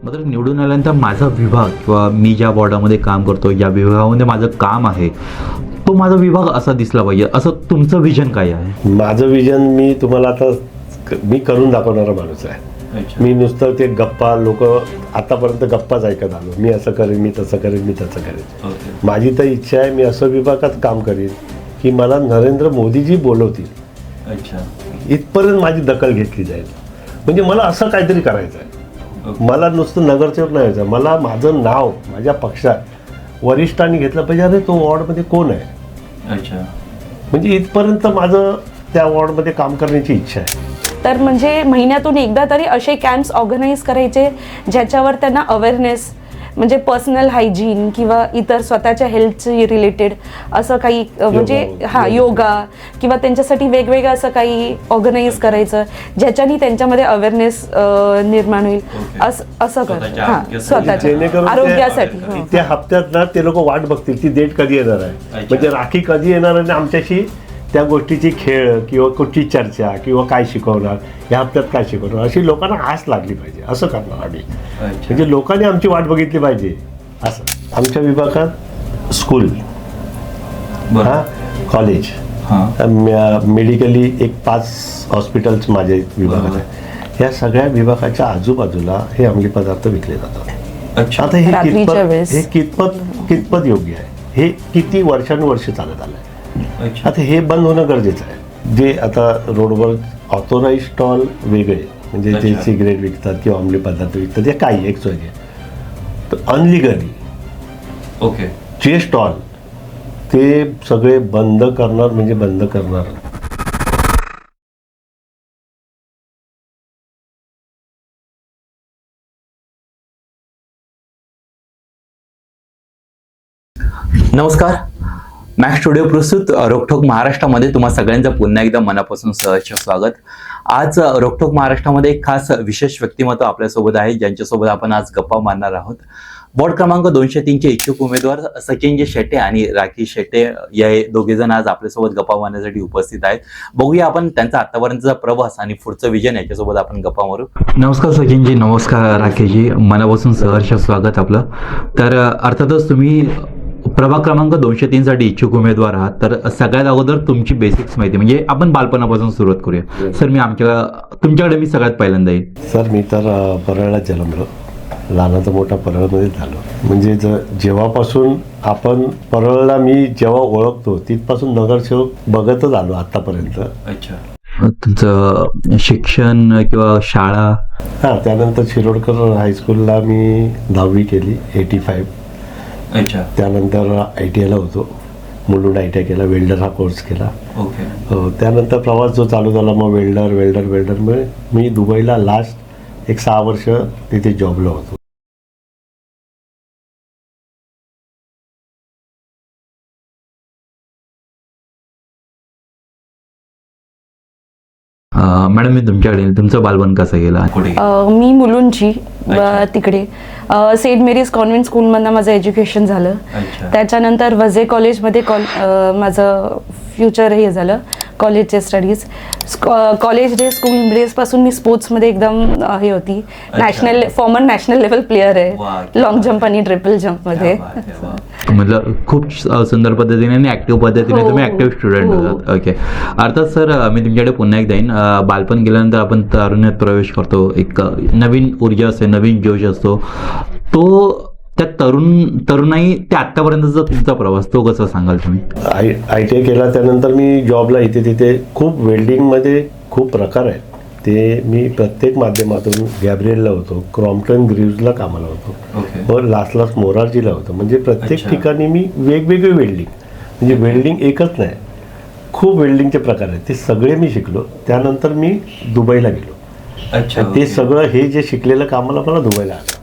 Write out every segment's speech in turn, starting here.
मात्र निवडून आल्यानंतर माझा विभाग किंवा मी ज्या वॉर्डामध्ये काम करतो या विभागामध्ये माझं काम आहे तो माझा विभाग असा दिसला पाहिजे, असं तुमचं विजन काय आहे? माझं विजन मी तुम्हाला आता मी करून दाखवणारा माणूस आहे. मी नुसतं ते गप्पा लोक आतापर्यंत गप्पाच ऐकत आलो, मी असं करेन, मी तसं करेन, मी तसं करेन. माझी तर इच्छा आहे मी असं विभागात काम करीन की मला नरेंद्र मोदीजी बोलवतील. इथपर्यंत माझी दखल घेतली जाईल. म्हणजे मला असं काहीतरी करायचं आहे. मला नुसतं नगरसेवक नाही व्हायचं, मला माझं नाव माझ्या पक्षात वरिष्ठांनी घेतलं पाहिजे. अरे तो वॉर्डमध्ये कोण आहे, म्हणजे इथपर्यंत माझं त्या वॉर्डमध्ये काम करण्याची इच्छा आहे. तर म्हणजे महिन्यातून एकदा तरी असे कॅम्प्स ऑर्गनाईज करायचे ज्याच्यावर त्यांना अवेअरनेस म्हणजे पर्सनल हायजीन किंवा इतर स्वतःच्या हेल्थची रिलेटेड असं काही म्हणजे योगा किंवा त्यांच्यासाठी वेगवेगळं असं काही ऑर्गनाईज करायचं ज्याच्यानी त्यांच्यामध्ये अवेअरनेस निर्माण होईल असं कर स्वतःच्या आरोग्यासाठी. त्या हप्त्यात ना ते लोक वाट बघतील ती डेट कधी येणार आहे, म्हणजे राखी कधी येणार आणि आमच्याशी त्या गोष्टीची खेळ किंवा कुठची चर्चा किंवा काय शिकवणार, या हप्त्यात काय शिकवणार, अशी लोकांना आस लागली पाहिजे. असं करणार आम्ही, म्हणजे लोकांनी आमची वाट बघितली पाहिजे. असं आमच्या विभागात स्कूल, कॉलेज, मेडिकली एक 5 हॉस्पिटल्स माझ्या विभागात आहे. या सगळ्या विभागाच्या आजूबाजूला हे अंमली पदार्थ विकले जातात. आता हे कितपत योग्य आहे, हे किती वर्षानुवर्ष चालत आलं आहे. आता हे बंद होणं गरजेचं आहे. जे आता रोडवर ऑथोराइज स्टॉल वेगळे, म्हणजे जे सिगरेट विकतात किंवा अंमली पदार्थ विकतात, हे काही एक सोय तर अनलिगली जे स्टॉल ते सगळे बंद करणार, म्हणजे बंद करणार. नमस्कार, मॅक्स स्टुडिओ प्रस्तुत रोकठोक महाराष्ट्रामध्ये तुम्हा सगळ्यांचं पुन्हा एकदा मनापासून सहर्ष स्वागत. आज रोकठोक महाराष्ट्रामध्ये एक खास विशेष व्यक्तिमत्व आपल्यासोबत आहे, ज्यांच्यासोबत आपण आज गप्पा मारणार आहोत. वॉर्ड क्रमांक 203चे इच्छुक उमेदवार सचिनजी शेट्टे आणि राखी शेट्टे या दोघे जण आज आपल्यासोबत गप्पा मारण्यासाठी उपस्थित आहेत. बघूया आपण त्यांचा आतापर्यंतचा प्रवास आणि पुढचं विजन याच्यासोबत आपण गप्पा मारू. नमस्कार सचिनजी. नमस्कार राखीजी. मनापासून सहर्ष स्वागत आपलं. तर अर्थातच तुम्ही प्रभाग क्रमांक 203 साठी इच्छुक उमेदवार आहात. तर सगळ्यात अगोदर तुमची बेसिक्स माहिती, म्हणजे आपण बालपणापासून सुरुवात करूया. सर मी तुमच्याकडे मी सगळ्यात पहिल्यांदा येईल. सर मी तर परळला जन्मलो, लहानाचा मोठा परळमध्ये झालो. म्हणजे जेव्हापासून आपण परळला मी जेव्हा ओळखतो तिथपासून नगरसेवक बघतच आलो आतापर्यंत. तुमचं शिक्षण किंवा शाळा? त्यानंतर शिरोडकर हायस्कूलला मी 10वी केली 85. त्यानंतर ITI ला होतो, मुलुंड ITI केला, वेल्डर हा कोर्स केला. त्यानंतर प्रवास जो चालू झाला, मग वेल्डर मी दुबईला लास्ट एक 6 वर्ष तिथे जॉबला होतो. मॅडम मी तुमच्याकडे, तुमचं बालपण कसं गेलं? मी मुलुंडची तिकडे सेंट मेरीज कॉन्व्हेंट स्कूलमधनं माझं एज्युकेशन झालं. त्याच्यानंतर वझे कॉलेजमध्ये माझं फ्युचर हे झालं, कॉलेजचे स्टडीज. कॉलेज डे स्कूल डेजपासून मी स्पोर्ट्समध्ये एकदम हे होती, फॉर्मर नॅशनल लेवल प्लेअर आहे लॉंग जम्प आणि ट्रिपल जम्पमध्ये. मतलब खूप सुंदर पद्धतीने आणि ऍक्टिव्ह पद्धतीने तुम्ही ऍक्टिव्ह स्टुडंट होतात. ओके. अर्थात सर मी तुमच्याकडे पुन्हा एकदा येईन. बालपण गेल्यानंतर आपण तरुणात प्रवेश करतो, एक नवीन ऊर्जा असते, नवीन जोश असतो. तो त्या तरुणाई त्या आतापर्यंतचा तुमचा प्रवास तो कसा सांगाल तुम्ही? ITI केला, त्यानंतर मी जॉबला इथे तिथे खूप वेल्डिंगमध्ये खूप प्रकार आहेत. ते मी प्रत्येक माध्यमातून गॅब्रिएलला होतो, क्रॉम्प्टन ग्रीव्जला कामाला होतो, व लास्ट मोरारजीला होतो. म्हणजे प्रत्येक ठिकाणी मी वेगवेगळे वेल्डिंग, म्हणजे वेल्डिंग एकच नाही, खूप वेल्डिंगचे प्रकार आहेत, ते सगळे मी शिकलो. त्यानंतर मी दुबईला गेलो. ते सगळं हे जे शिकलेलं कामाला मला दुबईला आलं.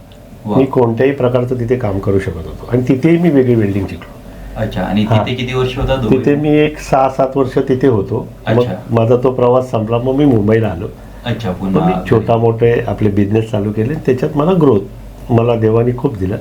मी कोणत्याही प्रकारचं तिथे काम करू शकत होतो आणि तिथेही मी वेगळी वेल्डिंग शिकलो. आणि तिथे किती वर्ष होता? तिथे मी एक 6-7 वर्ष तिथे होतो. मग माझा तो प्रवास संपला, मग मी मुंबईला आलो. मी छोटा मोठे आपले बिझनेस चालू केले, त्याच्यात मला ग्रोथ मला देवानी खूप दिला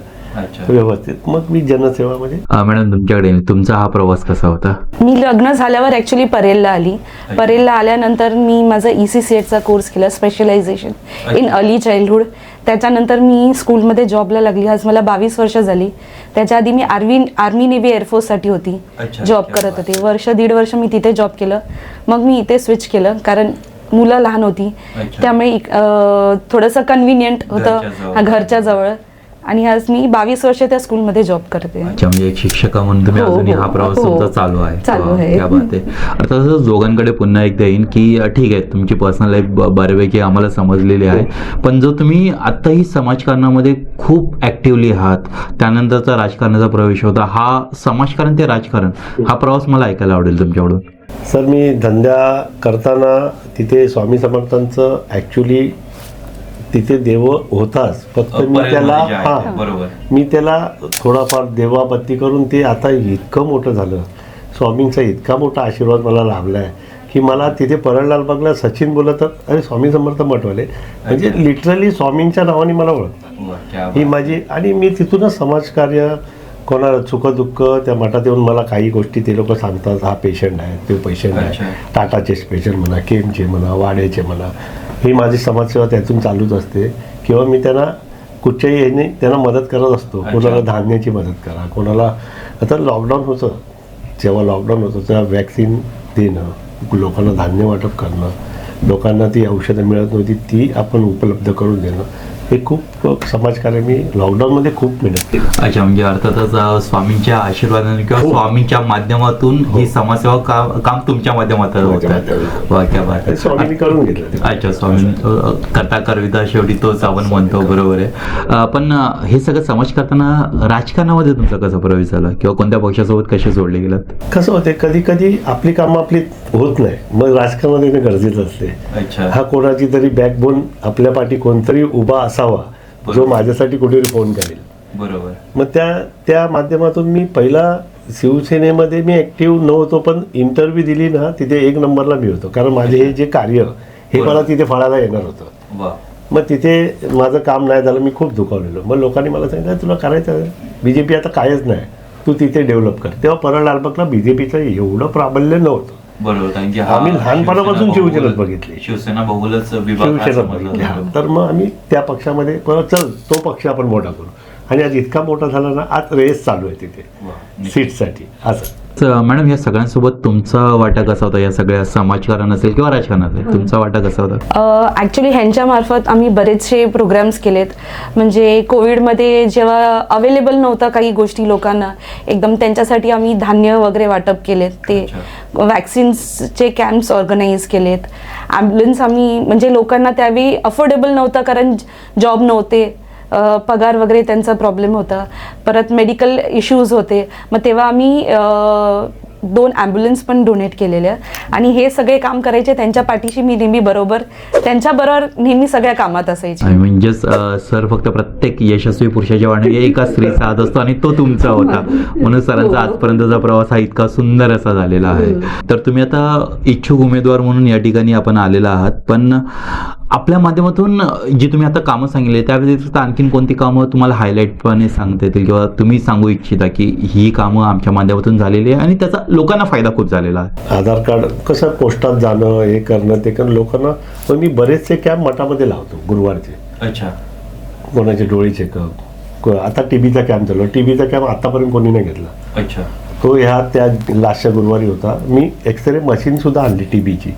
व्यवस्थित. मग मी जनसेवामध्ये. मॅडम तुमच्याकडे तुमचा हा प्रवास कसा होता? मी लग्न झाल्यावर ऍक्च्युली परेलला आली. परेलला आल्यानंतर मी माझा ECCET चा कोर्स केला, स्पेशलायझेशन इन अर्ली चाइल्डहुड. त्याच्यानंतर मी स्कूलमध्ये जॉबला लागली. आज मला 22 वर्ष झाली. त्याच्या आधी मी आर्मी नेव्ही एअरफोर्ससाठी होती, अच्छा, जॉब क्या करत बात. होते. वर्ष दीड वर्ष मी तिथे जॉब केलं. मग मी इथे स्विच केलं कारण मुलं लहान होती, अच्छा. त्यामुळे थोडंसं कन्व्हिनियंट होतं घरच्या जवळ. आणि आज मी 22 वर्ष त्या स्कूलमध्ये जॉब करते. अच्छा, म्हणजे एक शिक्षका म्हणून तुम्ही हो, अजूनही हो, हा प्रवास हो. तुमचा चालू आहे. चालू वा, आहे. क्या बात आहे. अर्थातच दोघांकडे पुन्हा एकदा येईन की ठीक आहे, तुमची पर्सनल लाईफ बऱ्यापैकी आम्हाला समजलेली आहे, पण जो तुम्ही आत्ताही समाजकारणामध्ये खूप ऍक्टिव्हली आहात, त्यानंतरचा राजकारणाचा प्रवेश होता, हा समाजकारण ते राजकारण हा प्रवास मला ऐकायला आवडेल तुमच्याकडून. सर, मी धंदा करताना तिथे स्वामी समर्थांचं ॲक्च्युली तिथे देव होताच, फक्त मी त्याला बरोबर, मी त्याला थोडाफार देवाबत्ती करून ते आता इतकं मोठं झालं. स्वामींचा इतका मोठा आशीर्वाद मला लाभला आहे की मला तिथे परळ लालबागला सचिन बोलत अरे स्वामी समर्थ मठवाले, म्हणजे लिटरली स्वामींच्या नावाने मला ओळखतात. ही माझी, आणि मी तिथूनच समाजकार्य, कोणाला सुखदुःख त्या मठात येऊन मला काही गोष्टी ते लोक सांगतात, हा पेशंट आहे, तो पेशंट आहे, टाटाचे पेशंट म्हणा, केमचे म्हणा, वाड्याचे म्हणा, ही माझी समाजसेवा त्यातून चालूच असते. किंवा मी त्यांना कुठच्याही ह्याने त्यांना मदत करत असतो. कोणाला धान्याची मदत करा, कोणाला आता लॉकडाऊन होतं, जेव्हा लॉकडाऊन होतं तेव्हा वॅक्सिन देणं, लोकांना धान्य वाटप करणं, लोकांना ती औषधं मिळत नव्हती ती आपण उपलब्ध करून देणं, हे खूप समाजकार्य मी लॉकडाऊनमध्ये खूप मेहनत केली. अच्छा, म्हणजे अर्थातच स्वामींच्या आशीर्वादाने किंवा स्वामींच्या माध्यमातून ही समाजसेवा काम तुमच्या माध्यमातून होतं. वा, क्या बात आहे. स्वामींनी करून घेतलं. अच्छा, स्वामी करता करविता शेवटी तोच आपण म्हणतो, बरोबर आहे. पण हे सगळं समाज करताना राजकारणामध्ये तुमचा कसा प्रवेश झाला किंवा कोणत्या पक्षासोबत कसे जोडले गेलात? कसं होते, कधी कधी आपली कामं आपली होत नाही, मग राजकारणात येणं गरजेचं असते. अच्छा, हा कोणाची तरी बॅकबोन आपल्या पाठी कोणतरी उभा असावा जो माझ्यासाठी कुठेतरी फोन करेल. बरोबर. मग त्या माध्यमातून मी पहिला शिवसेनेमध्ये मी ऍक्टिव्ह नव्हतो, पण इंटरव्ह्यू दिली ना तिथे 1 नंबरला मी होतो, कारण माझे हे जे कार्य हे मला तिथे फळायला येणार होतं. वा, मग तिथे माझं काम नाही झालं, मी खूप दुखावलेलो. मग लोकांनी मला सांगितलं तुला करायचं बीजेपी आता कायच नाही, तू तिथे डेव्हलप कर. तेव्हा परळ लालबागला बीजेपीचं एवढं प्राबल्य नव्हतं. बरोबर, कारण की आम्ही लहानपणापासून शिवसेनाच बघितली, शिवसेना बहुलच विभाग शिवसेना बघितली. तर मग आम्ही त्या पक्षामध्ये परत चल तो पक्ष आपण मोठा करू, आणि आज इतका मोठा झाला ना, आज रेस चालू आहे तिथे सीटसाठी. असं मॅडम, या सगळ्यांसोबत तुमचा वाटा कसा होता? या सगळ्या समाजकारण असेल किंवा राजकारण असेल, तुमचा वाटा कसा होता? ॲक्च्युली ह्यांच्या मार्फत आम्ही बरेचसे प्रोग्राम्स केलेत. म्हणजे कोविडमध्ये जेव्हा अवेलेबल नव्हता काही गोष्टी लोकांना, एकदम त्यांच्यासाठी आम्ही धान्य वगैरे वाटप केलेत. ते वॅक्सिन्सचे कॅम्प्स ऑर्गनाईज केलेत. ॲम्ब्युलन्स आम्ही, म्हणजे लोकांना त्यावेळी अफोर्डेबल नव्हतं कारण जॉब नव्हते, पगार वगैरे त्यांचा प्रॉब्लेम होता, परत मेडिकल इश्यूज होते. मग तेव्हा आम्ही 2 ॲम्ब्युलन्स पण डोनेट केलेल्या, आणि हे सगळे काम करायचे त्यांच्या पाठीशी मी नेहमी बरोबर, त्यांच्याबरोबर नेहमी सगळ्या कामात असायची. म्हणजेच सर फक्त प्रत्येक यशस्वी पुरुषाच्या वाणी एका स्त्रीचा हात असतो आणि तो तुमचा होता, म्हणून सरांचा आजपर्यंतचा प्रवास हा इतका सुंदर असा झालेला आहे. तर तुम्ही आता इच्छुक उमेदवार म्हणून या ठिकाणी आपण आलेला आहात, पण आपल्या माध्यमातून जी तुम्ही आता कामं सांगितली त्या व्यतिरिक्त आणखीन कोणती कामं तुम्हाला हायलाईटपणे सांगता येतील किंवा तुम्ही सांगू इच्छिता की ही कामं आमच्या माध्यमातून झालेली आहे आणि त्याचा लोकांना फायदा खूप झालेला आहे? आधार कार्ड कसं पोस्टात जाणं, हे करणं ते करणं लोकांना. पण मी बरेचसे कॅम्प मठामध्ये लावतो गुरुवारचे. अच्छा, कोणाचे डोळे चेकअप, आता टीबीचा कॅम्प चालू. टीबीचा कॅम्प आतापर्यंत कोणी नाही घेतला. अच्छा, तो ह्या त्या लास्टच्या गुरुवारी होता. मी एक्सरे मशीन सुद्धा आणली टीबीची.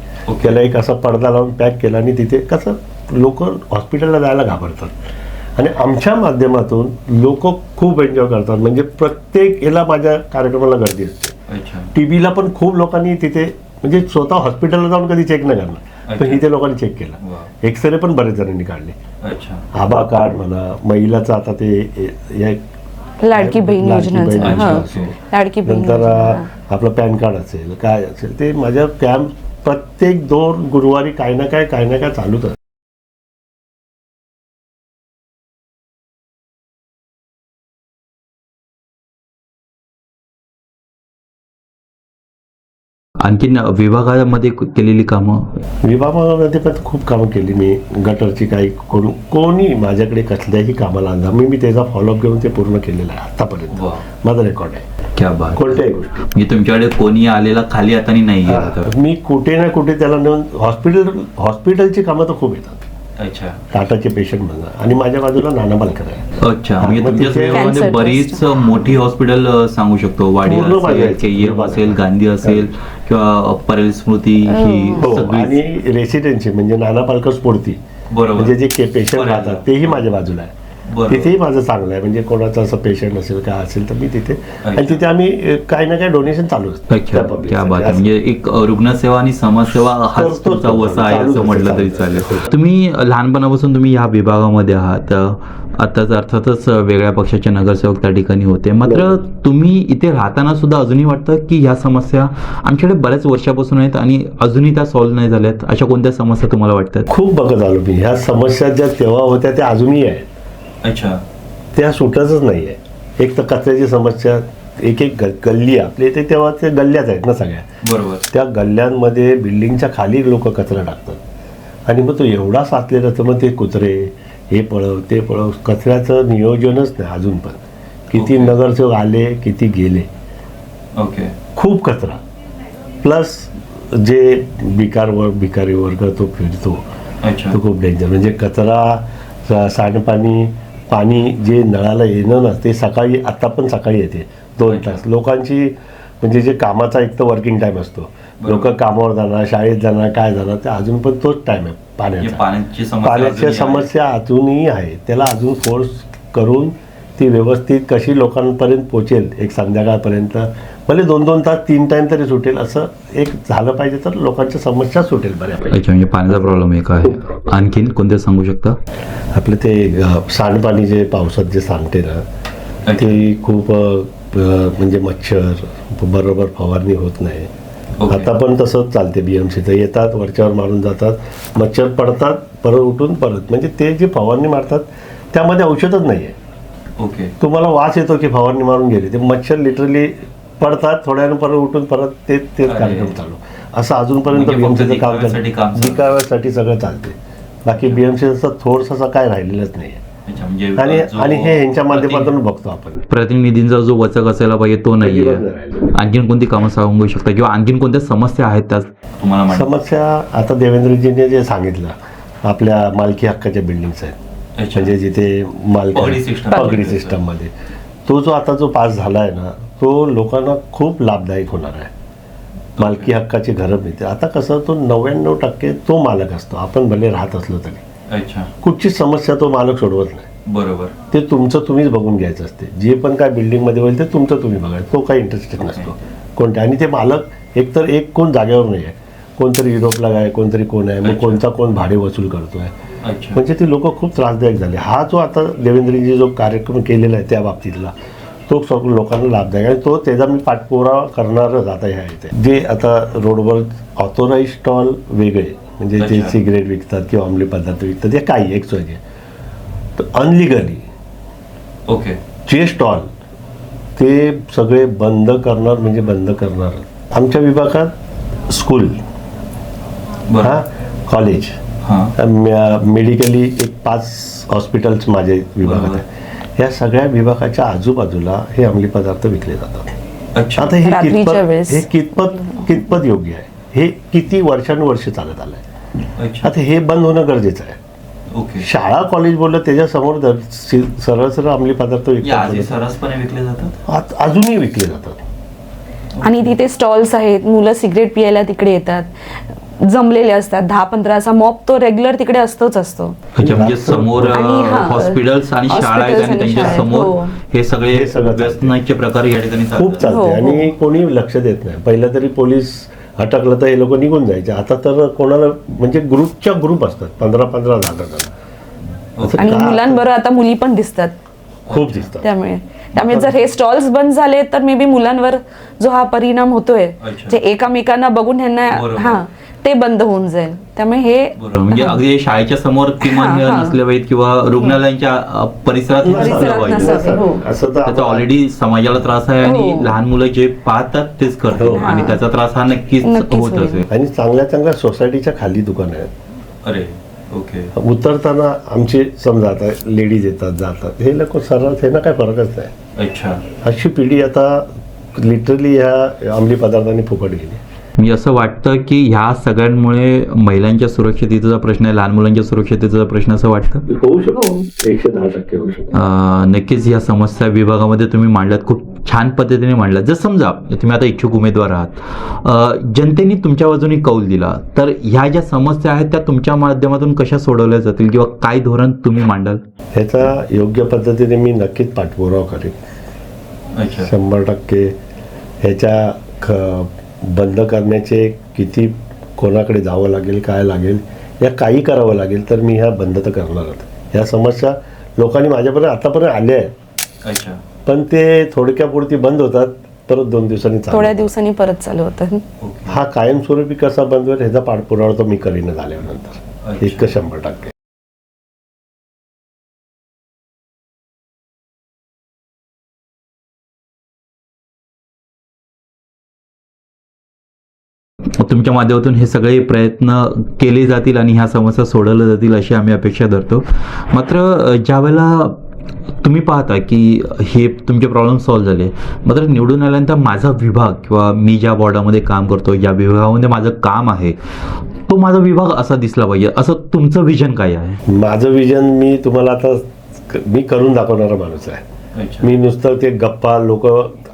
त्याला एक असा पडदा लावून पॅक केला, आणि तिथे कसं लोक हॉस्पिटलला जायला घाबरतात, आणि आमच्या माध्यमातून लोक खूप एन्जॉय करतात. म्हणजे प्रत्येक याला माझ्या कार्यक्रमाला गर्दी असते. टीबीला पण खूप लोकांनी तिथे, म्हणजे स्वतः हॉस्पिटलला जाऊन कधी चेक नाही करणार, पण इथे लोकांनी चेक केला. एक्सरे पण बरेच जणांनी काढले. आभा कार्ड म्हणा, महिलाचं आता ते लाडकी बहीण योजना, लाडकी बहीण, नंतर आपलं पॅन कार्ड असेल, काय असेल ते माझ्या कॅम्प प्रत्येक 2 गुरुवारी काही ना काय चालूच असतं. आणखीन विभागामध्ये केलेली कामं? विभागामध्ये पण खूप कामं केली मी. गटरची काही कोणी माझ्याकडे कसल्याही कामाला आणला मी त्याचा फॉलोअप घेऊन ते पूर्ण केलेलं आहे आतापर्यंत. माझा रेकॉर्ड आहे. क्या बात. कोणत्याही गोष्टी म्हणजे तुमच्याकडे कोणी आलेला खाली हाताने नाही गेला. मी कुठे ना कुठे त्याला नेऊन हॉस्पिटलची कामं तर खूप येतात. अच्छा टाटाचे पेशंट म्हणा, आणि माझ्या बाजूला नाना पालकर आहे. अच्छा, म्हणजे मग तुमच्या तिथे विभागामध्ये Cancer बरीच मोठी हॉस्पिटल सांगू शकतो. वाडिया पूर्ण असेल, बाजार. KEM असेल, गांधी असेल किंवा परेल स्मृती ही हो, सगळी. आणि रेसिडेन्सी म्हणजे नाना पालकर स्फूर्ती बरोबर. म्हणजे जे पेशंट बरोबर. राहतात तेही माझ्या बाजूला आहे. बरोबर. तिथेही माझं चांगलं आहे, म्हणजे कोणाचं असं पेशंट असेल काय असेल तर मी तिथे, आणि तिथे आम्ही काही ना काही डोनेशन चालू असतं अच्छा, त्या public क्या साठी. बात आहे. असं. म्हणजे एक रुग्णसेवा आणि समाजसेवा हाच करतोच तुमचा तो. वसा आहे चालूच असं असतं, म्हटलं तरी चालूच चालेल. असतं. तुम्ही लहानपणापासून तुम्ही या विभागामध्ये आहात. आताच अर्थातच वेगळ्या पक्षाचे नगरसेवक त्या ठिकाणी होते, मात्र तुम्ही इथे राहताना सुद्धा अजूनही वाटतं की ह्या समस्या आमच्याकडे बऱ्याच वर्षापासून आहेत आणि अजूनही त्या सॉल्व्ह नाही झाल्यात. अशा कोणत्या समस्या तुम्हाला वाटतात? खूप बघत आलो मी, ह्या समस्या ज्या तेव्हा होत्या त्या अजूनही आहेत, अच्छा, त्या सुटतच नाही आहे. एक तर कचऱ्याची समस्या, एक एक गल्ली आपल्या इथे तेव्हा ते गल्ल्याच आहेत ना सगळ्या, बरोबर. त्या गल्ल्यांमध्ये बिल्डिंगच्या खाली लोक कचरा टाकतात आणि मग तो एवढा साचलेला तर मग ते कुत्रे हे पळव ते पळव, कचऱ्याचं नियोजनच नाही अजून पण. किती ओके. नगरसेवक आले किती गेले, ओके. खूप कचरा. प्लस जे भिकारी वर्ग तो फिरतो अच्छा, तो खूप डेंजर. म्हणजे कचरा, सांडपाणी, पाणी जे नळाला येणं ना ते सकाळी, आता पण सकाळी येते 2 तास. लोकांची म्हणजे जे कामाचा एक तर वर्किंग टाईम असतो, लोक कामावर जाणार, शाळेत जाणार, काय जाणार, ते अजून पण तोच टाईम आहे म्हणजे पाण्याचा. पाण्याची पाण्याच्या समस्या अजूनही आहे. त्याला अजून फोर्स करून ती व्यवस्थित कशी लोकांपर्यंत पोचेल, एक संध्याकाळपर्यंत भले 2-2 तास 3 टाईम तरी सुटेल, असं एक झालं पाहिजे तर लोकांच्या समस्या सुटेल बऱ्यापैकी. अच्छा, म्हणजे पाण्याचा प्रॉब्लेम एक आहे. आणखीन कोणते सांगू शकता? आपलं ते सांडपाणी जे पावसात जे सांगते ना ते खूप म्हणजे मच्छर बरोबर फवारणी होत नाही. ओके. आता पण तसंच चालते. BMCचं येतात, वरच्यावर मारून जातात, मच्छर पडतात, परत उठून परत, म्हणजे ते जे फवारणी मारतात त्यामध्ये औषधच नाही आहे. ओके. तुम्हाला वास येतो की फवारणी मारून गेले, ते मच्छर लिटरली पडतात, थोड्यानं परत उठून परत तेच कार्यक्रम चालू. असं अजूनपर्यंत म्हणजे फक्त BMCचं काम दिखाव्यासाठी काम चालतं. दिखाव्यासाठी सगळं चालते. बाकी BMCचं थोडंसं काय राहिलेलंच नाही आहे. अच्छा, म्हणजे आणि हे ह्यांच्या माध्यमातून बघतो आपण. प्रतिनिधींचा जो वचक असायला पाहिजे तो नाहीये. अजिबात नाही. आणखीन कोणती कामं सांगू शकता किंवा आणखीन कोणत्या समस्या आहेत त्या तुम्हाला माहिती? समस्या आता देवेंद्रजीने जे सांगितलं, आपल्या मालकी हक्काच्या बिल्डिंग्स आहेत, अच्छा. म्हणजे जिथे पगडी system. पगडी सिस्टममध्ये तो जो आता जो पास झाला आहे ना, तो लोकांना खूप लाभदायक होणार आहे. मालकी हक्काची घरं मिळते. आता कसं तो 99% तो मालक असतो, आपण भले राहत असलो तरी. अच्छा, कुठची समस्या तो मालक सोडवत नाही. बरोबर. ते तुमचं तुम्हीच बघून घ्यायचं असते. जे पण काय बिल्डिंगमध्ये होईल ते तुमचं तुम्ही बघायचं. तो काही इंटरेस्टेड नसतो कोणत्या. आणि ते मालक एकतर एक कोण जागेवर नाही आहे, कोणतरी युरोपला आहे, कोणतरी कोण आहे, मग अच्छा. कोणता कोण भाडे वसूल करतोय. अच्छा, म्हणजे ती लोक खूप त्रासदायक झाले. हा जो आता देवेंद्रजी जो कार्यक्रम केलेला आहे त्या बाबतीतला तो सगळं लोकांना लाभदायक आहे. तो त्याचा मी पाठपुरावा करणारच आता ह्या इथे. जे आता रोडवर ऑथोराईज स्टॉल वेगळे, म्हणजे ते अच्छा. सिगरेट विकतात किंवा अंमली पदार्थ विकतात, हे काही एक सोय तर अनलिगली ओके. जे स्टॉल ते सगळे बंद करणार, म्हणजे बंद करणार. आमच्या विभागात स्कूल, बरं. हा कॉलेज, हां, मेडिकली एक 5 हॉस्पिटल्स माझ्या विभागात बरोबर. आहे. या सगळ्या विभागाच्या आजूबाजूला हे अंमली पदार्थ विकले जातात. अच्छा. आता हे रात्रीच्या वेळेस. कितपत योग्य आहे? हे किती वर्षानुवर्ष चालत आलंय. अच्छा, आता हे बंद होणं गरजेचं आहे. ओके. शाळा कॉलेज बोललं त्याच्यासमोर सरळ सरळ अंमली पदार्थ या आधी विकतात, सर्रासपणे विकले जातात. अजूनही विकले जातात. आणि तिथे स्टॉल्स आहेत, मुलं सिगरेट पियायला तिकडे येतात, जमलेले असतात 10-15 असा मॉब तो रेग्युलर तिकडे असतोच असतो. अच्छा, म्हणजे समोर आणि हा, हॉस्पिटल्स आणि शाळा आहेत हॉस्पिटल्स आणि आणि त्यांच्या शाळा, समोर हो. हे सगळे हे सगळं चालते. व्यसनाचे प्रकार या ठिकाणी खूप चालतात. हो, चालते. हो. आणि कोणी लक्ष देत नाही. पहिलं तरी पोलीस अटकलं तर हे लोक निघून जायचे. आता तर कोणाला म्हणजे ग्रुपच्या ग्रुप असतात, 15-15 जण. असं आणि का? मुलांबरोबर आता मुली पण दिसतात. खूप दिसतात. त्यामुळे जर हे स्टॉल्स बंद झाले तर मे बी मुलांवर जो हा परिणाम होतोय, अच्छा. जे एकमेकांना बघून ह्यांना बरोबर. हा ते बंद होऊन जाईल. त्यामुळे हे बरोबर. म्हणजे अगदी शाळेच्या समोर किमान हां, हां. नसले पाहिजे किंवा रुग्णालयांच्या परिसरात नसलं परिसरात पाहिजे. नसावे, हो. असं तर त्याचा आपण- ऑलरेडी समाजाला त्रास आहे आणि हो. लहान मुलं जे पाहतात तेच करतात हो. आणि त्याचा त्रास हा नक्कीच नक्कीच होत होईल. असेल. आणि चांगल्या चांगल्या सोसायटीच्या खाली दुकान आहेत. अरे ओके. उतरताना आमचे समजा आता लेडीज येतात जातात, हे लोक सरळ त्यांना काय फरकच नाही. अच्छा. अशी पिढी आता लिटरली ह्या अंमली पदार्थांनी फुकट गेली. मी असं वाटतं की ह्या सगळ्यांमुळे महिलांच्या सुरक्षिततेचा प्रश्न आहे, लहान मुलांच्या सुरक्षिततेचा प्रश्न असं वाटतं. होऊ शकतो, 110% होऊ शकतो. नक्कीच या समस्या विभागामध्ये तुम्ही मांडल्यात, खूप छान पद्धतीने मांडल्यात. जर समजा तुम्ही आता इच्छुक उमेदवार आहात, जनतेने तुमच्या बाजूने कौल दिला, तर ह्या ज्या समस्या आहेत त्या तुमच्या माध्यमातून कशा सोडवल्या जातील किंवा काय धोरण तुम्ही मांडाल? ह्याचा योग्य पद्धतीने मी नक्कीच पाठपुरावा करेन. 100% ह्याच्या बंद करण्याचे किती कोणाकडे जावं लागेल, काय लागेल, या काही करावं लागेल, तर मी ह्या बंद तर करणारच. ह्या समस्या लोकांनी माझ्यापर्यंत आतापर्यंत आल्या आहेत, पण ते थोडक्यापुरती बंद होतात, परत 2 दिवसांनी चालू थोड्या होतात. दिवसांनी परत चालू होतं. हा कायमस्वरूपी कसा बंद होईल ह्याचा पाठपुरावा तर मी करीन झाल्यानंतर, इतकं 100%. तुमच्या माध्यमातून हे सगळे प्रयत्न केले जातील आणि ह्या समस्या सोडवल्या जातील अशी आम्ही अपेक्षा धरतो. मात्र ज्यावेळेला तुम्ही पाहता की हे तुमचे प्रॉब्लेम सॉल्व्ह झाले, मात्र निवडून आल्यानंतर माझा विभाग किंवा मी ज्या वॉर्डामध्ये काम करतो, या विभागामध्ये माझं काम आहे, तो माझा विभाग असा दिसला पाहिजे, असं तुमचं विजन काय आहे? माझं विजन मी तुम्हाला आता मी करून दाखवणारा माणूस आहे. मी नुसतं ते गप्पा, लोक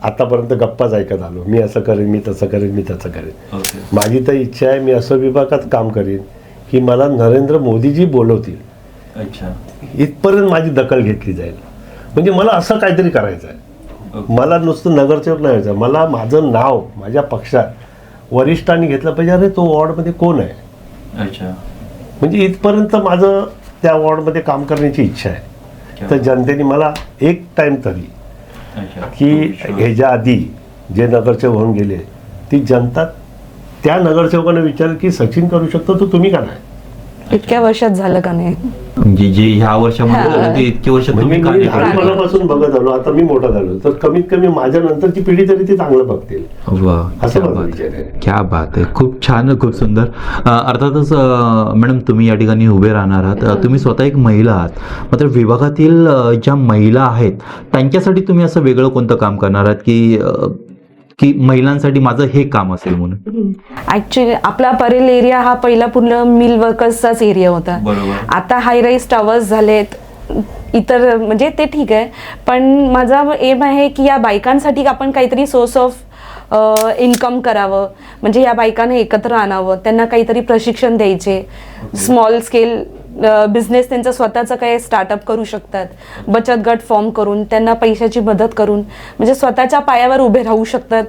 आतापर्यंत गप्पाच ऐकत आलो, मी असं करेन, मी तसं करेन, मी तसं करेन. माझी तर इच्छा आहे, मी असं विभागात काम करीन की मला नरेंद्र मोदीजी बोलवतील इथपर्यंत माझी दखल घेतली जाईल. म्हणजे मला असं काहीतरी करायचं आहे. मला नुसतं नगरसेवक नाही व्हायचं, मला माझं नाव माझ्या पक्षात वरिष्ठांनी घेतलं पाहिजे, अरे तो वॉर्डमध्ये कोण आहे. म्हणजे इथपर्यंत माझं त्या वॉर्डमध्ये काम करण्याची इच्छा आहे. तर जनतेने मला एक टाइम तरी की ह्याच्या आधी जे नगरसेवक होऊन गेले, ती जनता त्या नगरसेवकांना विचारेल की सचिन करू शकतो, तर तुम्ही का नाही. इतक्या वर्षात झालं का नाही? म्हणजे जे ह्या वर्षामध्ये झालं ते इतके वर्ष म्हणजे तुम्ही मी का नाही केलं? लहानपणापासून बघत आलो, आता मी मोठा झालो, तर कमीत कमी माझ्या नंतरची पिढी तरी ते चांगलं बघतील, वाह, असं क्या माझा बात विचार आहे, आहे. क्या बात आहे. खूप छान, खूप सुंदर. अर्थातच मॅडम तुम्ही या ठिकाणी उभे राहणार आहात, तुम्ही स्वतः एक महिला आहात, मात्र विभागातील ज्या महिला आहेत त्यांच्यासाठी तुम्ही असं वेगळं कोणतं काम करणार आहात की महिलांसाठी माझं हे काम असेल म्हणून? ऍक्च्युली आपला परेल एरिया हा पहिला पूर्ण मिल वर्कर्सचाच एरिया होता. आता हाय राईज टावर्स झालेत, इतर म्हणजे ते ठीक आहे, पण माझा एम आहे की या बायकांसाठी आपण काहीतरी सोर्स ऑफ इन्कम करावं. म्हणजे या बायकांना एकत्र आणावं, त्यांना काहीतरी प्रशिक्षण द्यायचे, स्मॉल स्केल बिझनेस त्यांचा स्वतःचा काही स्टार्टअप करू शकतात, बचत गट फॉर्म करून त्यांना पैशाची मदत करून म्हणजे स्वतःच्या पायावर उभे राहू शकतात.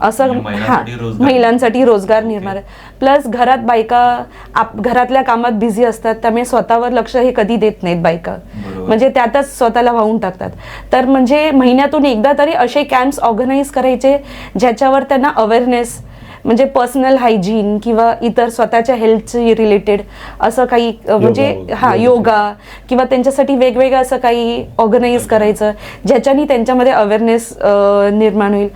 असं महिलांसाठी रोजगार निर्माण. प्लस घरात बायका घरातल्या कामात बिझी असतात, त्यामुळे स्वतःवर लक्ष हे कधी देत नाहीत बायका, म्हणजे त्यातच स्वतःला वाहून टाकतात. तर म्हणजे महिन्यातून एकदा तरी असे कॅम्प्स ऑर्गनाईज करायचे ज्याच्यावर त्यांना अवेअरनेस, म्हणजे पर्सनल हायजीन किंवा इतर स्वतःच्या हेल्थची रिलेटेड असं काही म्हणजे योगा किंवा त्यांच्यासाठी वेगवेगळं असं काही ऑर्गनाईज करायचं ज्याच्यानी त्यांच्यामध्ये अवेअरनेस निर्माण होईल.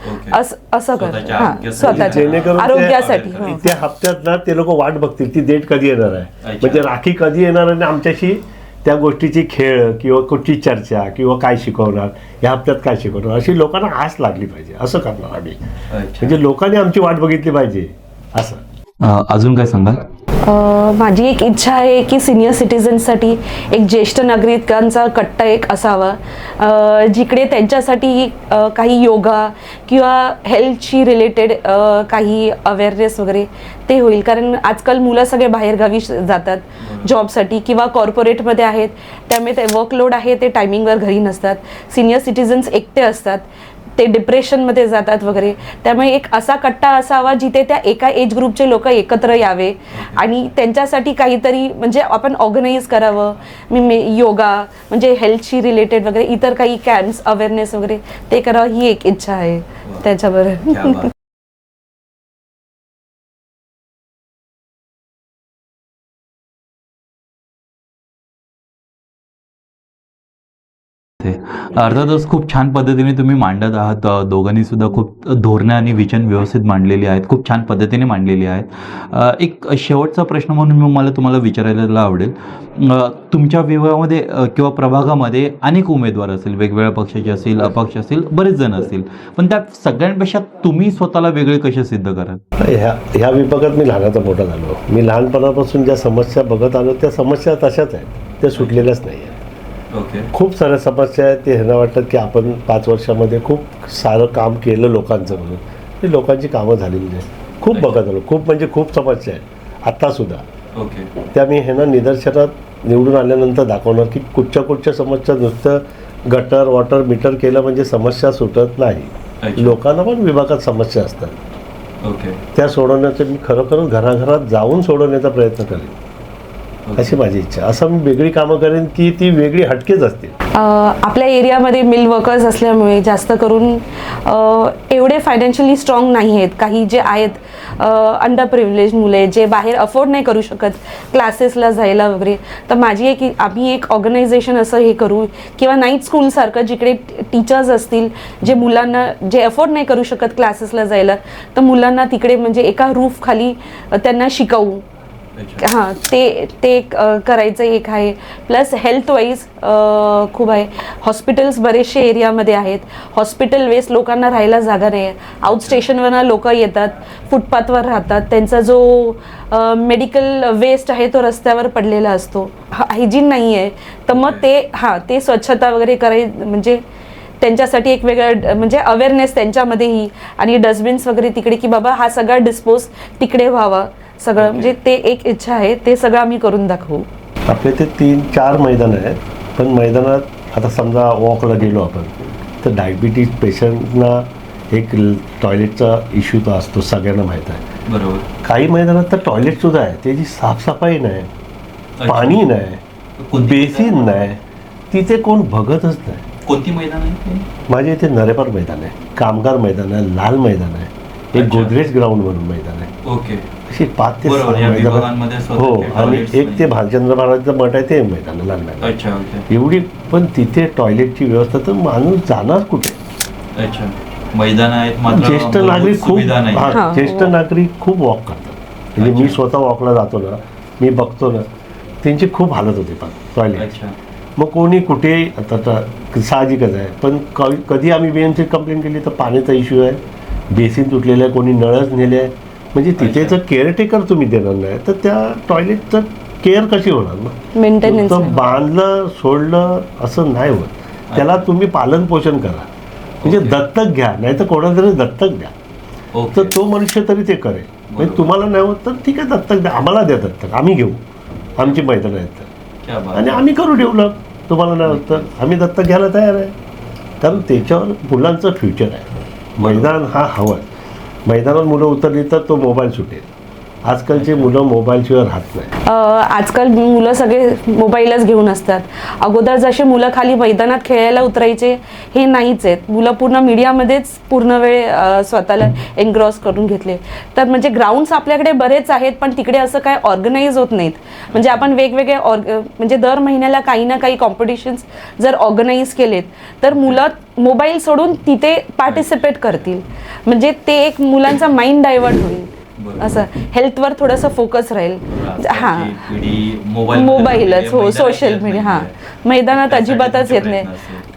असं कर स्वतःच्या आरोग्यासाठी. त्या हप्त्यात ना ते लोक वाट बघतील ती डेट कधी येणार आहे, म्हणजे राखी कधी येणार आणि आमच्याशी त्या गोष्टीची खेळ किंवा कुठची चर्चा किंवा काय शिकवणार, या हप्त्यात काय शिकवणार, अशी लोकांना आस लागली पाहिजे. असं करणार आम्ही, म्हणजे लोकांनी आमची वाट बघितली पाहिजे असं. अजून काय सांगाल? माझी एक इच्छा आहे की सिनियर सिटीजन्ससाठी एक ज्येष्ठ नागरिकांचा कट्टा एक असावा, जिकडे त्यांच्यासाठी काही योगा किंवा हेल्थशी रिलेटेड काही अवेअरनेस वगैरे ते होईल. कारण आजकाल मुलं सगळे बाहेरगावी जातात जॉबसाठी किंवा कॉर्पोरेटमध्ये आहेत, त्यामुळे ते वर्कलोड आहे, ते टायमिंगवर घरी नसतात. सिनियर सिटीजन्स एकटे असतात, ते डिप्रेशनमध्ये जातात वगैरे. त्यामुळे एक असा कट्टा असावा जिथे त्या एका एज ग्रुपचे लोक एकत्र यावे आणि त्यांच्यासाठी काहीतरी म्हणजे आपण ऑर्गनाईज करावं. योगा म्हणजे हेल्थशी रिलेटेड वगैरे इतर काही कॅम्प्स अवेअरनेस वगैरे ते करावं, ही एक इच्छा आहे त्याच्याबरोबर. ते अर्थातच खूप छान पद्धतीने तुम्ही मांडत आहात. दोघांनी सुद्धा खूप धोरणं आणि विजन व्यवस्थित मांडलेली आहेत, खूप छान पद्धतीने मांडलेली आहेत. एक शेवटचा प्रश्न म्हणून मला तुम्हाला विचारायला आवडेल, तुमच्या विभागामध्ये किंवा प्रभागामध्ये अनेक उमेदवार असतील, वेगवेगळ्या पक्षाचे असतील, अपक्ष असतील, बरेच जण असतील, पण त्यात सगळ्यांपेक्षा तुम्ही स्वतःला वेगळे कसे सिद्ध कराल? ह्या विभागात मी लहानाचा मोठा झालो. मी लहानपणापासून ज्या समस्या बघत आलो त्या समस्या तशाच आहेत, त्या सुटलेल्याच नाही आहेत. खूप साऱ्या समस्या आहेत. ते ह्यांना वाटतं की आपण 5 वर्षामध्ये खूप सारं काम केलं लोकांचं म्हणून. ती लोकांची कामं झालेली नाही. खूप बघत आलो, खूप म्हणजे खूप समस्या आहेत आत्तासुद्धा. त्या मी ह्यांना निदर्शनात निवडून आल्यानंतर दाखवणार की कुठच्या समस्या नुसतं गटर वॉटर मीटर केलं म्हणजे समस्या सुटत नाही. लोकांना पण विभागात समस्या असतात, त्या सोडवण्याचं मी खरोखर घराघरात जाऊन सोडवण्याचा प्रयत्न करेन, अशी माझी इच्छा. असं मी वेगळी कामं करेन की ती वेगळी हटकेच असतील. आपल्या एरियामध्ये मिल वर्कर्स असल्यामुळे जास्त करून एवढे फायनान्शियली स्ट्रॉंग नाही आहेत. काही जे आहेत अंडर प्रिव्हिलेज मुले जे बाहेर अफोर्ड नाही करू शकत क्लासेसला जायला वगैरे, तर आम्ही एक ऑर्गनायझेशन असं हे करू किंवा नाईट स्कूलसारखं जिकडे टीचर्स असतील जे मुलांना जे अफोर्ड नाही करू शकत क्लासेसला जायला, तर मुलांना तिकडे म्हणजे एका रूफ खाली त्यांना शिकवू. हां, ते करायचं एक आहे. प्लस हेल्थ वाईज खूप आहे. हॉस्पिटल्स बरेचसे एरियामध्ये आहेत. हॉस्पिटल वेस्ट लोकांना राहायला जागा नाही आहे. आउट स्टेशनवरनं लोक येतात, फुटपाथवर राहतात. त्यांचा जो मेडिकल वेस्ट आहे तो रस्त्यावर पडलेला असतो. हायजीन नाही आहे. तर मग ते स्वच्छता वगैरे म्हणजे त्यांच्यासाठी एक वेगळं म्हणजे अवेअरनेस त्यांच्यामध्येही, आणि डस्टबिन्स वगैरे तिकडे की बाबा हा सगळा डिस्पोज तिकडे व्हावा सगळं. म्हणजे ते एक इच्छा आहे, ते सगळं आम्ही करून दाखवू. आपले ते 3-4 मैदान आहेत, पण मैदानात आता समजा वॉकला गेलो आपण तर डायबिटीज पेशंटना एक टॉयलेटचा इश्यू तर असतो, सगळ्यांना माहीत आहे. बरोबर. काही मैदानात तर टॉयलेटसुद्धा आहे, त्याची साफसफाई नाही, पाणी नाही, बेसिन नाही, तिथे कोण बघतच नाही. कोणती मैदान आहे? माझ्या इथे नरेपार मैदान आहे, कामगार मैदान आहे, लाल मैदान आहे, एक गोदरेज ग्राउंड म्हणून मैदान आहे. ओके. अशी 5 ते 6 मैदान. हो, आणि एक ते भालचंद्र महाराजचं मठ आहे ते मैदान, लाल मैदान. अच्छा. एवढी, पण तिथे टॉयलेटची व्यवस्था तर माणूस जाणार कुठे? अच्छा. मैदान आहेत मात्र ज्येष्ठ नागरिक खूप ज्येष्ठ नागरिक खूप वॉक करतात. म्हणजे मी स्वतः वॉकला जातो ना, मी बघतो ना, त्यांची खूप हालत होते पण टॉयलेट. मग कोणी कुठे, आता साहजिकच आहे, पण कधी आम्ही BMC कंप्लेंट केली तर पाण्याचा इश्यू आहे, बेसिन तुटलेलं आहे, कोणी नळच नेले आहे. म्हणजे तिथे जर केअरटेकर तुम्ही देणार नाही तर त्या टॉयलेटचं केअर कशी होणार ना? मेंटेनन्स बांधलं सोडलं असं नाही होत. त्याला तुम्ही पालन पोषण करा, म्हणजे दत्तक घ्या, नाही तर कोणाला तरी दत्तक द्या, तर तो मनुष्य तरी ते करेल. म्हणजे तुम्हाला नाही होत तर ठीक आहे, दत्तक द्या, आम्हाला द्या दत्तक, आम्ही घेऊ, आमची मैदानं आहेत तर, आणि आम्ही करू डेव्हलप. तुम्हाला नाही होत तर आम्ही दत्तक घ्यायला तयार आहे, कारण त्याच्यावर मुलांचं फ्युचर आहे. मैदान हा हवं आहे. मैदानात मुलं उतरली तर तो मोबाईल सुटेल. आजकालची मुलं मोबाईलशिवाय राहत नाही. आजकाल मुलं सगळे मोबाईलच घेऊन असतात. अगोदर जसे मुलं खाली मैदानात खेळायला उतरायचे हे नाहीच आहेत. मुलं पूर्ण मीडियामध्येच पूर्ण वेळ स्वतःला एनग्रॉस करून घेतले. तर म्हणजे ग्राउंड्स आपल्याकडे बरेच आहेत, पण तिकडे असं काय ऑर्गनाईज होत नाहीत. म्हणजे आपण वेगवेगळे म्हणजे दर महिन्याला काही ना काही कॉम्पिटिशन्स जर ऑर्गनाईज केलेत तर मुलं मोबाईल सोडून तिथे पार्टिसिपेट करतील. म्हणजे ते एक मुलांचा माइंड डायव्हर्ट होईल. असं हेल्थवर थोडंसं फोकस राहील. मोबाईलच. हो, सोशल मीडिया. मैदानात अजिबातच येत नाही.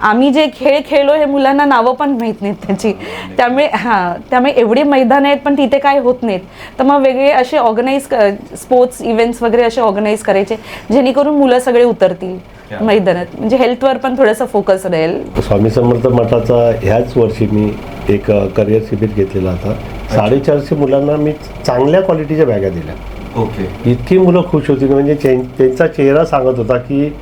आम्ही जे खेळ खेळलो हे मुलांना नावं पण माहीत नाहीत त्याची. त्यामुळे एवढी मैदान आहेत पण तिथे काय होत नाहीत. तर मग वेगळे असे ऑर्गनाईज स्पोर्ट्स इव्हेंट्स वगैरे असे ऑर्गनाईज करायचे जेणेकरून मुलं सगळे उतरतील मैदानात. म्हणजे हेल्थवर पण थोडंसं फोकस राहील. स्वामी समर्थ मठाचा ह्याच वर्षी मी एक करिअर शिबिर घेतलेला होता. 450 मुलांना मी चांगल्या क्वालिटीच्या बॅगा दिल्या. ओके. इतकी मुलं खुश होती, म्हणजे त्यांचा चेहरा सांगत होता की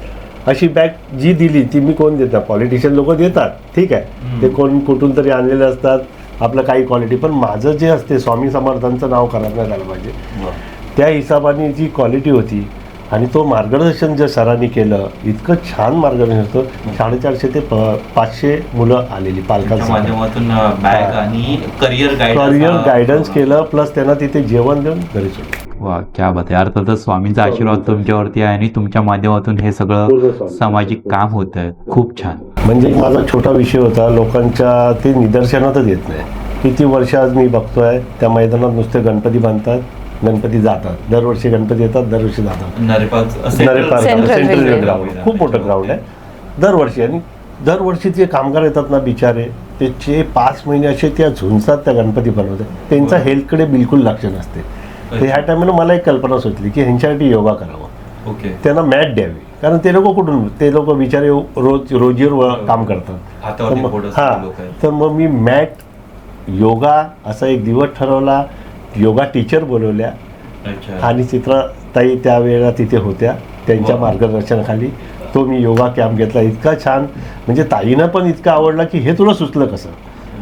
अशी बॅग जी दिली ती मी कोण देतात, पॉलिटिशियन लोक देतात, ठीक आहे, ते कोण कुठून तरी आणलेले असतात, आपलं काही क्वालिटी, पण माझं जे असते स्वामी समर्थांचं नाव करण्यात आलं पाहिजे त्या हिशोबाने जी क्वालिटी होती. आणि तो मार्गदर्शन जे सरांनी केलं, इतकं छान मार्गदर्शन होतं. 450 ते 500 मुलं आलेली पालकांच्या माध्यमातून बॅग आणि करिअर गायडन्स केलं, प्लस त्यांना तिथे जेवण देऊन घरी सोडलं. वा, क्या बात आहे. अर्थातच स्वामींचा आशीर्वाद तुमच्यावरती आहे आणि तुमच्या माध्यमातून हे सगळं सामाजिक काम होत आहे. खूप छान. म्हणजे माझा छोटा विषय होता, लोकांच्या ते निदर्शनातच येत नाही. किती वर्ष आज मी बघतोय त्या मैदानात नुसते गणपती बांधतात, गणपती जातात, दरवर्षी गणपती येतात, दरवर्षी जातात. नरेपाक Central सेंट्रल railway. ग्राउंड खूप मोठं ग्राउंड आहे दरवर्षी. आणि दरवर्षी जे कामगार येतात ना बिचारे, त्याचे 5 महिने असे त्या झुंजतात त्या गणपती बनवतात. त्यांचा हेल्थकडे बिलकुल लक्ष नसते. तर ह्या टायमाला मला एक कल्पना सुचली की ह्यांच्यासाठी योगा करावं. ओके. त्यांना मॅट द्यावी, कारण ते लोक कुठून, ते लोक बिचारे रोजीवर काम करतात. हातावरती तर मग- बोटं हा लोक आहेत. तर मग मी मॅट योगा असा एक दिवस ठरवला, योगा टीचर बोलवल्या अच्छा. आणि चित्राताई त्यावेळेला तिथे होत्या. त्यांच्या वा. मार्गदर्शनाखाली तो मी योगा कॅम्प घेतला. इतका छान, म्हणजे ताईनं पण इतकं आवडला की हे तुला सुचलं कसं.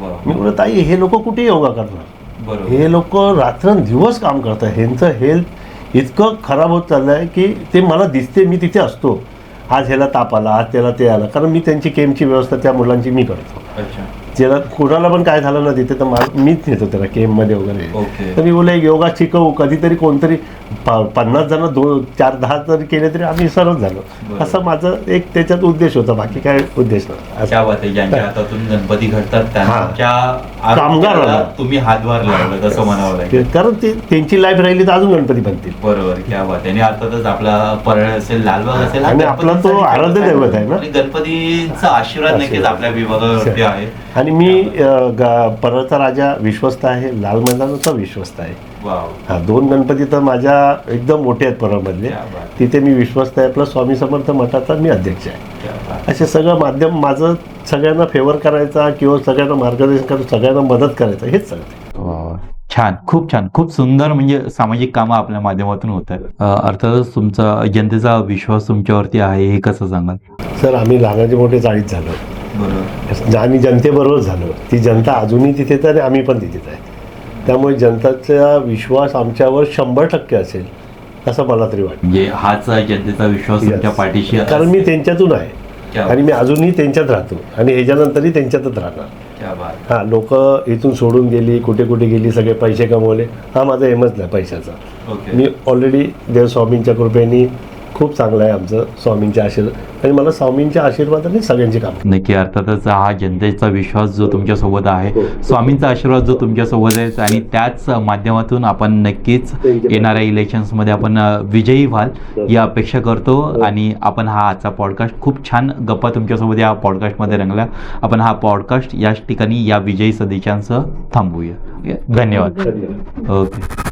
वा. मी बोललो ताई हे लोक कुठे योगा करणार, बरोबर. हे लोक रात्रंदिवस काम करतात, ह्यांचं हेल्थ इतकं खराब होत चाललं आहे की ते मला दिसते. मी तिथे असतो, आज ह्याला ताप आला, आज त्याला ते आलं, कारण मी त्यांची केमची व्यवस्था त्या मुलांची मी करतो. अच्छा. त्याला कुणाला पण काय झालं ना तिथे तर मीच नेतो त्याला केममध्ये वगैरे. ओके. तर मी बोलले योगा शिकवू, कधीतरी कोणतरी 50 जण 4-10 जरी केले तरी आम्ही सरळ झालो. बरोबर. असं माझं एक त्याच्यात उद्देश होता, बाकी काय उद्देश नव्हता. क्या बात आहे. ज्यांच्या हातातून गणपती घडतात त्यांच्या कामगाराला आरोग्याला तुम्ही हातभार लावला तसं म्हणावं लागेल. कारण ते त्यांची लाईफ राहिली तर अजून गणपती बनतील. बरोबर. क्या बात आहे. आणि अर्थातच आपला परळ असेल, लालबाग असेल, हा आणि आपला तो गणपतीचा आराध्य दैवत आहे ना. आणि गणपतीचा आशीर्वाद नक्कीच आपल्या विभागावरती आहे. आणि मी परळचा राजा विश्वस्त आहे, लाल मैदानाचा विश्वस्त आहे. वाव. हा 2 गणपती तर माझ्या एकदम मोठे आहेत परळमधले. क्या बात. तिथे मी विश्वस्त आहे, प्लस स्वामी समर्थ मठाचा मी अध्यक्ष आहे. क्या बात. असे सगळं माध्यम माझं सगळ्यांना फेवर करायचा किंवा सगळ्यांना मार्गदर्शन करायचं, सगळ्यांना मदत करायचं, हेच सगळं. वा. छान, खूप छान, खूप सुंदर. म्हणजे सामाजिक कामं आपल्या माध्यमातून होत आहेत. अर्थातच तुमचा जनतेचा विश्वास तुमच्यावरती आहे, हे कसं सांगाल? सर आम्ही लहानाचे मोठे 40 झालो, बरोबर. आम्ही जनतेबरोबर झालो. ती जनता अजूनही तिथेच आहे आणि आम्ही पण तिथेच आहे. त्यामुळे जनताचा विश्वास आमच्यावर 100% असेल असं मला तरी वाटतं. म्हणजे हाच जनतेचा विश्वास तुमच्या Yes. पाठीशी आहे. कारण मी त्यांच्यातून आहे क्या आणि मी अजूनही त्यांच्यात राहतो आणि ह्याच्यानंतरही त्यांच्यातच राहणार. क्या बात. हां, लोक इथून सोडून गेली, कुठे कुठे गेली, सगळे पैसे कमवले, हा माझा एमच नाही पैशाचा. ओके. मी ऑलरेडी देव स्वामींच्या कृपेने खूप चांगलं आहे आमचं, स्वामींच्या आशीर्वाद, आणि मला स्वामींच्या आशीर्वादाने सगळ्यांची काम. नक्की. अर्थातच हा जनतेचा विश्वास जो तुमच्यासोबत आहे, स्वामींचा आशीर्वाद जो तुमच्यासोबत आहे, आणि त्याच माध्यमातून आपण नक्कीच येणाऱ्या इलेक्शन्समध्ये आपण विजयी व्हाल ही अपेक्षा करतो. आणि आपण हा आजचा पॉडकास्ट, खूप छान गप्पा तुमच्यासोबत या पॉडकास्टमध्ये रंगल्या. आपण हा पॉडकास्ट याच ठिकाणी या विजयी सदिच्छांसह थांबवूया. धन्यवाद. ओके.